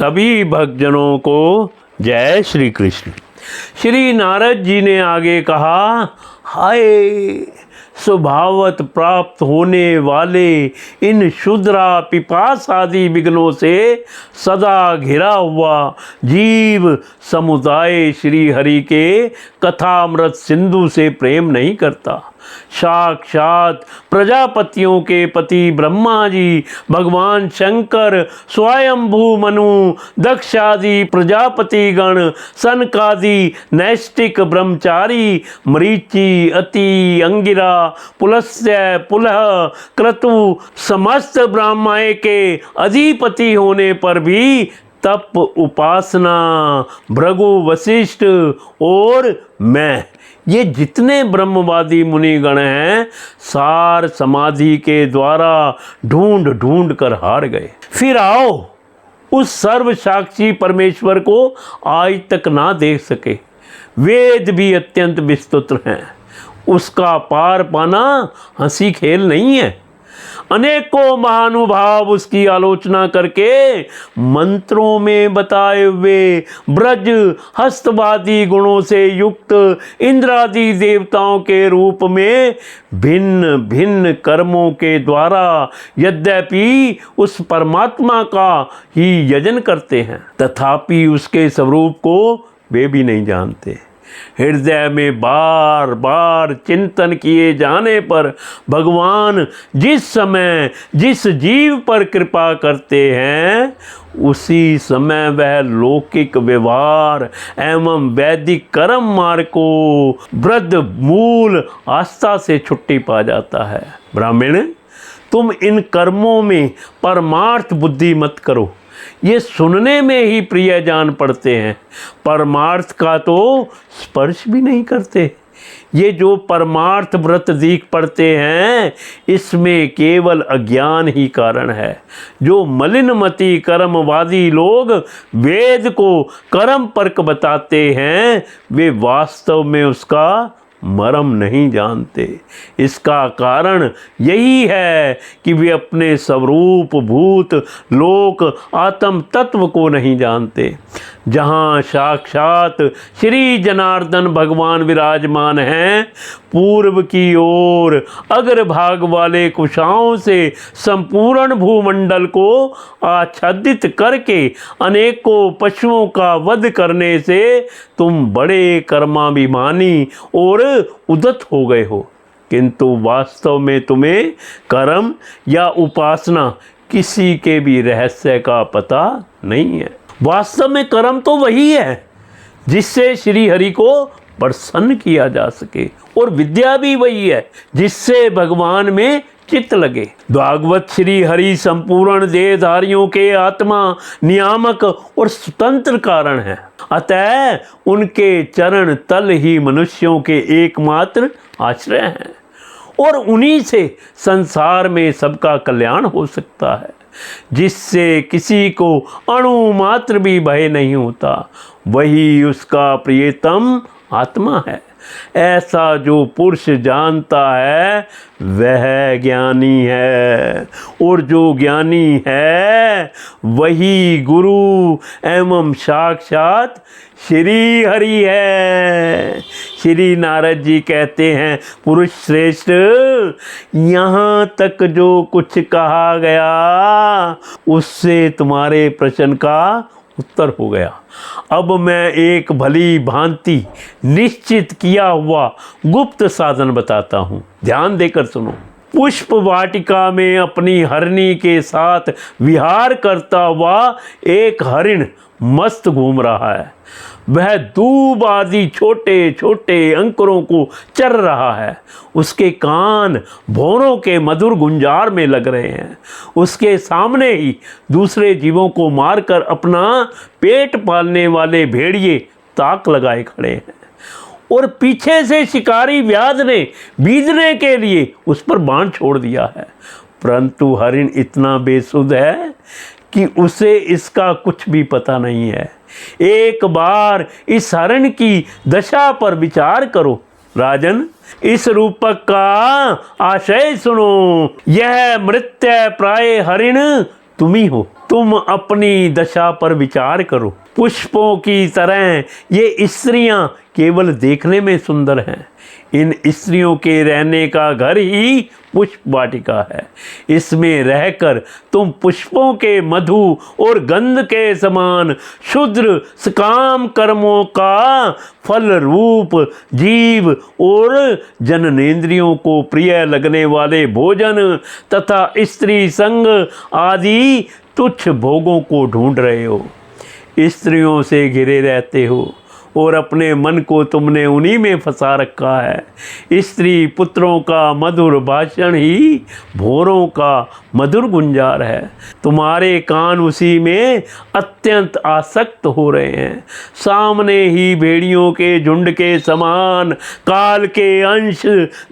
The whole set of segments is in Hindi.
सभी भक्तजनों को जय श्री कृष्ण। श्री नारद जी ने आगे कहा, हाय स्वभावत प्राप्त होने वाले इन क्षुद्रा पिपास आदि विघ्नों से सदा घिरा हुआ जीव समुदाय श्री हरि के कथामृत सिंधु से प्रेम नहीं करता। साक्षात प्रजापतियों के पति ब्रह्मा जी, भगवान शंकर, स्वयंभू मनु, दक्षादि प्रजापति गण, सनकादि नैष्टिक ब्रह्मचारी, मरीचि, अति, अंगिरा, पुलस्त्य, पुलह, क्रतु समस्त ब्राह्मण के अधिपति होने पर भी तप, उपासना, भृगु, वशिष्ठ और मैं, ये जितने ब्रह्मवादी मुनिगण हैं सार समाधि के द्वारा ढूंढ ढूंढ कर हार गए। फिर आओ उस सर्व साक्षी परमेश्वर को आज तक ना देख सके। वेद भी अत्यंत विस्तृत हैं, उसका पार पाना हंसी खेल नहीं है। अनेकों महानुभाव उसकी आलोचना करके मंत्रों में बताए हुए ब्रज हस्तवादी गुणों से युक्त इंद्रादि देवताओं के रूप में भिन्न भिन्न कर्मों के द्वारा यद्यपि उस परमात्मा का ही यजन करते हैं, तथापि उसके स्वरूप को वे भी नहीं जानते। हृदय में बार बार चिंतन किए जाने पर भगवान जिस समय जिस जीव पर कृपा करते हैं उसी समय वह लौकिक व्यवहार एवं वैदिक कर्म मार्ग को वृद्ध मूल आस्था से छुट्टी पा जाता है। ब्राह्मण, तुम इन कर्मों में परमार्थ बुद्धि मत करो, ये सुनने में ही प्रिय जान पड़ते हैं, परमार्थ का तो स्पर्श भी नहीं करते। ये जो परमार्थ व्रत दिख पड़ते हैं इसमें केवल अज्ञान ही कारण है। जो मलिनमति कर्मवादी लोग वेद को कर्म परक बताते हैं वे वास्तव में उसका मर्म नहीं जानते। इसका कारण यही है कि वे अपने स्वरूप भूत लोक आत्म तत्व को नहीं जानते। जहाँ साक्षात श्री जनार्दन भगवान विराजमान हैं, पूर्व की ओर अग्रभाग वाले कुशाओं से संपूर्ण भूमंडल को आच्छादित करके अनेकों पशुओं का वध करने से तुम बड़े कर्माभिमानी और उद्यत हो गए हो, किंतु वास्तव में तुम्हें कर्म या उपासना किसी के भी रहस्य का पता नहीं है। वास्तव में कर्म तो वही है जिससे श्री हरि को प्रसन्न किया जा सके, और विद्या भी वही है जिससे भगवान में चित्त लगे। भागवत श्री हरि संपूर्ण देहधारियों के आत्मा नियामक और स्वतंत्र कारण है, अतः उनके चरण तल ही मनुष्यों के एकमात्र आश्रय हैं और उन्हीं से संसार में सबका कल्याण हो सकता है, जिससे किसी को अणु मात्र भी भय नहीं होता। वही उसका प्रियतम आत्मा है। ऐसा जो पुरुष जानता है वह ज्ञानी है, और जो ज्ञानी है वही गुरु एवं साक्षात श्री हरि है। श्री नारद जी कहते हैं, पुरुष श्रेष्ठ, यहाँ तक जो कुछ कहा गया उससे तुम्हारे प्रश्न का उत्तर हो गया। अब मैं एक भली भांति निश्चित किया हुआ गुप्त साधन बताता हूँ, ध्यान देकर सुनो। पुष्प वाटिका में अपनी हरणी के साथ विहार करता हुआ एक हरिण मस्त घूम रहा है। वह दूब आदि छोटे छोटे अंकुरों को चर रहा है। उसके कान भौरों के मधुर गुंजार में लग रहे हैं। उसके सामने ही दूसरे जीवों को मारकर अपना पेट पालने वाले भेड़िए ताक लगाए खड़े हैं, और पीछे से शिकारी व्याध ने बीधने के लिए उस पर बाण छोड़ दिया है। परंतु हरिण इतना बेसुध है कि उसे इसका कुछ भी पता नहीं है। एक बार इस हरिण की दशा पर विचार करो। राजन, इस रूपक का आशय सुनो। यह मृत्य प्राय हरिण तुम ही हो। तुम अपनी दशा पर विचार करो। पुष्पों की तरह ये स्त्रियां केवल देखने में सुंदर हैं। इन स्त्रियों के रहने का घर ही पुष्प वाटिका है। इसमें रहकर तुम पुष्पों के मधु और गंध के समान शुद्र सकाम कर्मों का फल रूप जीव और जननेंद्रियों को प्रिय लगने वाले भोजन तथा स्त्री संग आदि तुच्छ भोगों को ढूंढ रहे हो। स्त्रियों से घिरे रहते हो और अपने मन को तुमने उन्हीं में फंसा रखा है। स्त्री पुत्रों का मधुर भाषण ही भोरों का मधुर गुंजार है। तुम्हारे कान उसी में अत्यंत आसक्त हो रहे हैं। सामने ही भेड़ियों के झुंड के समान काल के अंश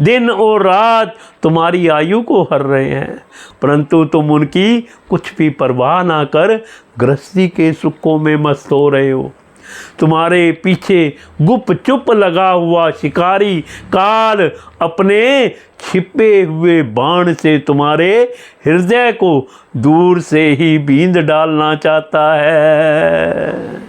दिन और रात तुम्हारी आयु को हर रहे हैं, परंतु तुम उनकी कुछ भी परवाह ना कर गृहस्थी के सुखों में मस्त हो रहे हो। तुम्हारे पीछे गुप चुप लगा हुआ शिकारी काल अपने छिपे हुए बाण से तुम्हारे हृदय को दूर से ही बींध डालना चाहता है।